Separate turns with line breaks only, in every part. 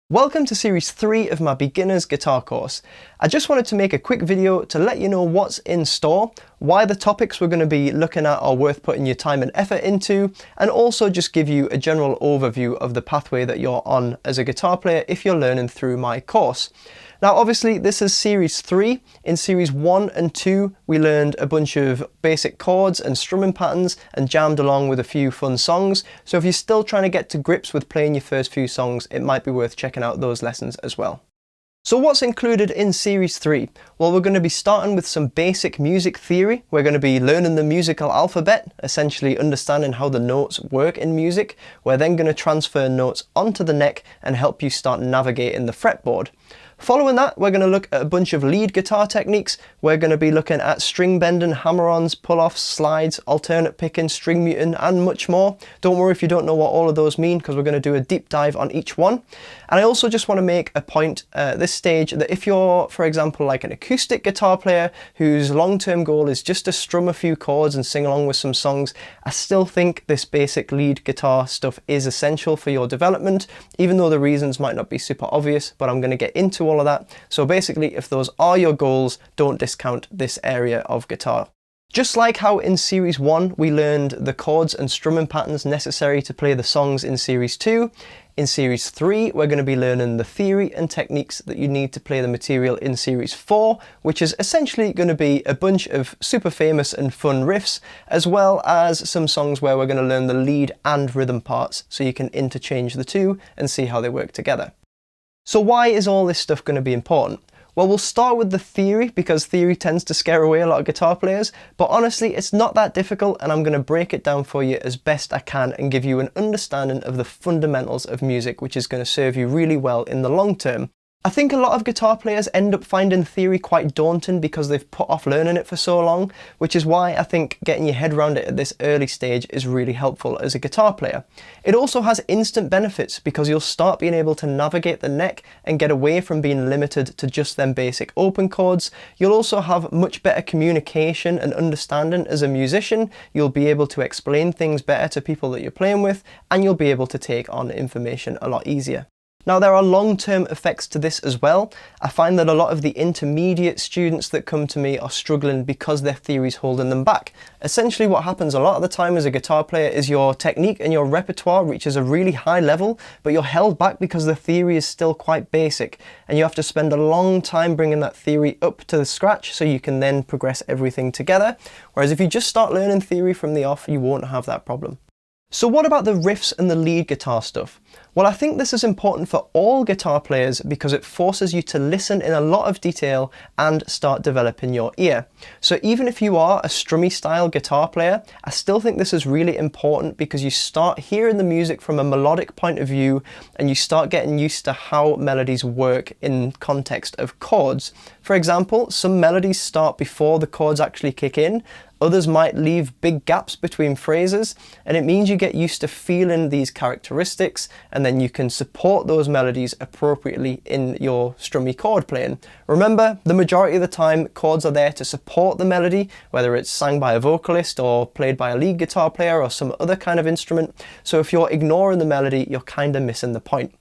Welcome to Series 3 of my beginner's guitar course. I just wanted to make a quick video to let you know what's in store, why the topics we're going to be looking at are worth putting your time and effort into, and also just give you a general overview of the pathway that you're on as a guitar player if you're learning through my course. Now obviously this is Series 3. In Series 1 and 2 we learned a bunch of basic chords and strumming patterns and jammed along with a few fun songs, so if you're still trying to get to grips with playing your first few songs, it might be worth checking out those lessons as well. So what's included in Series 3? Well, we're going to be starting with some basic music theory. We're going to be learning the musical alphabet, essentially understanding how the notes work in music. We're then going to transfer notes onto the neck and help you start navigating the fretboard. Following that, we're going to look at a bunch of lead guitar techniques. We're going to be looking at string bending, hammer-ons, pull-offs, slides, alternate picking, string muting, and much more. Don't worry if you don't know what all of those mean, because we're going to do a deep dive on each one. And I also just want to make a point at this stage that if you're, for example, like an acoustic guitar player whose long-term goal is just to strum a few chords and sing along with some songs, I still think this basic lead guitar stuff is essential for your development, even though the reasons might not be super obvious, but I'm going to get into all of that. So basically, if those are your goals, don't discount this area of guitar. Just like how in Series 1 we learned the chords and strumming patterns necessary to play the songs in Series 2, in Series 3 we're going to be learning the theory and techniques that you need to play the material in Series 4, which is essentially going to be a bunch of super famous and fun riffs, as well as some songs where we're going to learn the lead and rhythm parts, so you can interchange the two and see how they work together. So why is all this stuff going to be important? Well, we'll start with the theory, because theory tends to scare away a lot of guitar players, but honestly it's not that difficult, and I'm going to break it down for you as best I can and give you an understanding of the fundamentals of music, which is going to serve you really well in the long term. I think a lot of guitar players end up finding theory quite daunting because they've put off learning it for so long, which is why I think getting your head around it at this early stage is really helpful as a guitar player. It also has instant benefits because you'll start being able to navigate the neck and get away from being limited to just them basic open chords. You'll also have much better communication and understanding as a musician. You'll be able to explain things better to people that you're playing with, and you'll be able to take on information a lot easier. Now there are long-term effects to this as well. I find that a lot of the intermediate students that come to me are struggling because their theory's holding them back. Essentially what happens a lot of the time as a guitar player is your technique and your repertoire reaches a really high level, but you're held back because the theory is still quite basic, and you have to spend a long time bringing that theory up to the scratch so you can then progress everything together. Whereas if you just start learning theory from the off, you won't have that problem. So what about the riffs and the lead guitar stuff? Well, I think this is important for all guitar players because it forces you to listen in a lot of detail and start developing your ear. So even if you are a strummy style guitar player, I still think this is really important because you start hearing the music from a melodic point of view and you start getting used to how melodies work in context of chords. For example, some melodies start before the chords actually kick in. Others might leave big gaps between phrases, and it means you get used to feeling these characteristics, and then you can support those melodies appropriately in your strummy chord playing. Remember, the majority of the time chords are there to support the melody, whether it's sang by a vocalist or played by a lead guitar player or some other kind of instrument. So if you're ignoring the melody, you're kind of missing the point.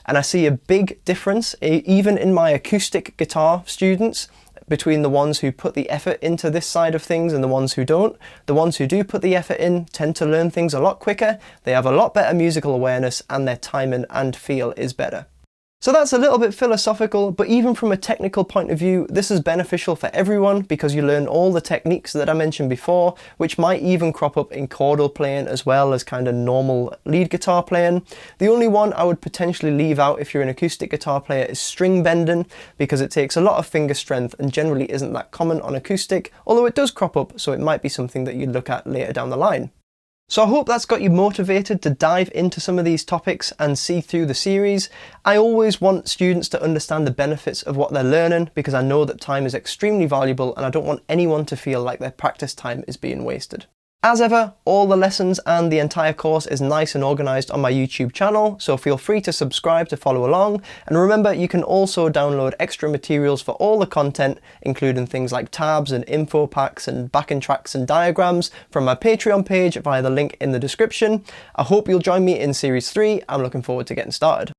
And I see a big difference, even in my acoustic guitar students, between the ones who put the effort into this side of things and the ones who don't. The ones who do put the effort in tend to learn things a lot quicker, they have a lot better musical awareness, and their timing and feel is better. So that's a little bit philosophical, but even from a technical point of view, this is beneficial for everyone because you learn all the techniques that I mentioned before, which might even crop up in chordal playing as well as kind of normal lead guitar playing. The only one I would potentially leave out if you're an acoustic guitar player is string bending, because it takes a lot of finger strength and generally isn't that common on acoustic, although it does crop up, so it might be something that you look at later down the line. So I hope that's got you motivated to dive into some of these topics and see through the series. I always want students to understand the benefits of what they're learning because I know that time is extremely valuable and I don't want anyone to feel like their practice time is being wasted. As ever, all the lessons and the entire course is nice and organised on my YouTube channel, so feel free to subscribe to follow along. And remember, you can also download extra materials for all the content, including things like tabs and info packs and backing tracks and diagrams from my Patreon page via the link in the description. I hope you'll join me in Series 3. I'm looking forward to getting started.